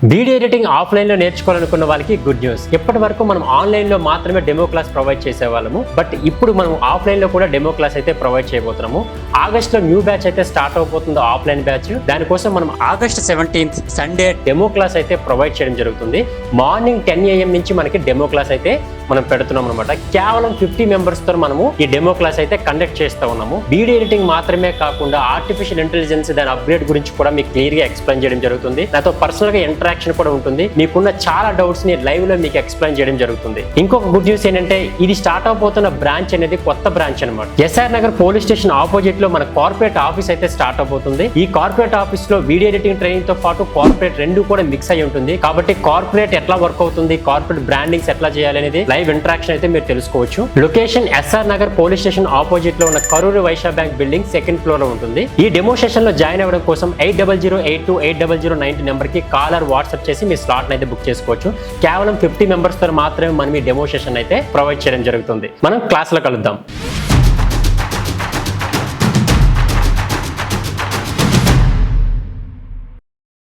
Video editing offline లో నేర్చుకోవాలనుకున్న వాళ్ళకి good news. ఇప్పటి వరకు మనం ఆన్లైన్ లో మాత్రమే డెమో క్లాస్ ప్రొవైడ్ చేసేవాళ్ళము. బట్ ఇప్పుడు మనం ఆఫ్లైన్ లో కూడా డెమో క్లాస్ అయితే ప్రొవైడ్ చేయబోతున్నాము. ఆగస్ట్ లో న్యూ బ్యాచ్ అయితే స్టార్ట్ అవబోతుంది, ఆఫ్లైన్ బ్యాచ్. దానికోసం మనం August 17th Sunday demo class అయితే ప్రొవైడ్ చేయడం జరుగుతుంది. మార్నింగ్ 10 AM నుంచి మనకి డెమో క్లాస్ అయితే మనం పెడుతున్నాం అనమాట. కేవలం 50 మెంబర్స్ తో మనము ఈ డెమో క్లాస్ అయితే కండక్ట్ చేస్తూ ఉన్నాము. వీడియో ఎడిటింగ్ మాత్రమే కాకుండా ఆర్టిఫిషియల్ ఇంటెలిజెన్స్ దాని అప్గ్రేడ్ గురించి కూడా మీకు క్లియర్ గా ఎక్స్ప్లెయిన్ చేయడం జరుగుతుంది. నాతో పర్సనల్ గా ఇంటరాక్షన్ కూడా ఉంటుంది. మీకున్న చాలా డౌట్స్ ని లైవ్ లో మీకు ఎక్స్ప్లెయిన్ చేయడం జరుగుతుంది. ఇంకొక గుడ్ న్యూస్ ఏంటంటే ఇది స్టార్ట్ అవబోతున్న బ్రాంచ్ అనేది కొత్త బ్రాంచ్ అనమాట. SR Nagar police station opposite లో మన కార్పొరేట్ ఆఫీస్ అయితే స్టార్ట్ అవబోతుంది. ఈ కార్పొరేట్ ఆఫీస్ లో వీడియో ఎడిటింగ్ ట్రైనింగ్ తో పాటు కార్పొరేట్ రెండు కూడా మిక్స్ అయి ఉంటుంది. కాబట్టి కార్పొరేట్ ఎట్లా వర్క్ అవుతుంది, కార్పొరేట్ బ్రాండింగ్స్ ఎట్లా చేయాలి అనేది లైవ్ ఇంటరాక్షన్ అయితే మీరు తెలుసుకోవచ్చు. Location SR Nagar police station opposite లో ఉన్న Karur Vysya bank building 2nd floor లో ఉంటుంది. ఈ డెమో సెషన్ లో జాయిన్ అవ్వడం కోసం 8008280090 నెంబర్ కి కాలర్ వాట్సాప్ చేసి మీ స్లాట్ అయితే బుక్ చేసుకోవచ్చు. కేవలం 50 మెంబర్స్ తో మాత్రమే మనం ఈ డెమో సెషన్ అయితే ప్రొవైడ్ చేయడం జరుగుతుంది. మనం క్లాస్ లో కలుద్దాం.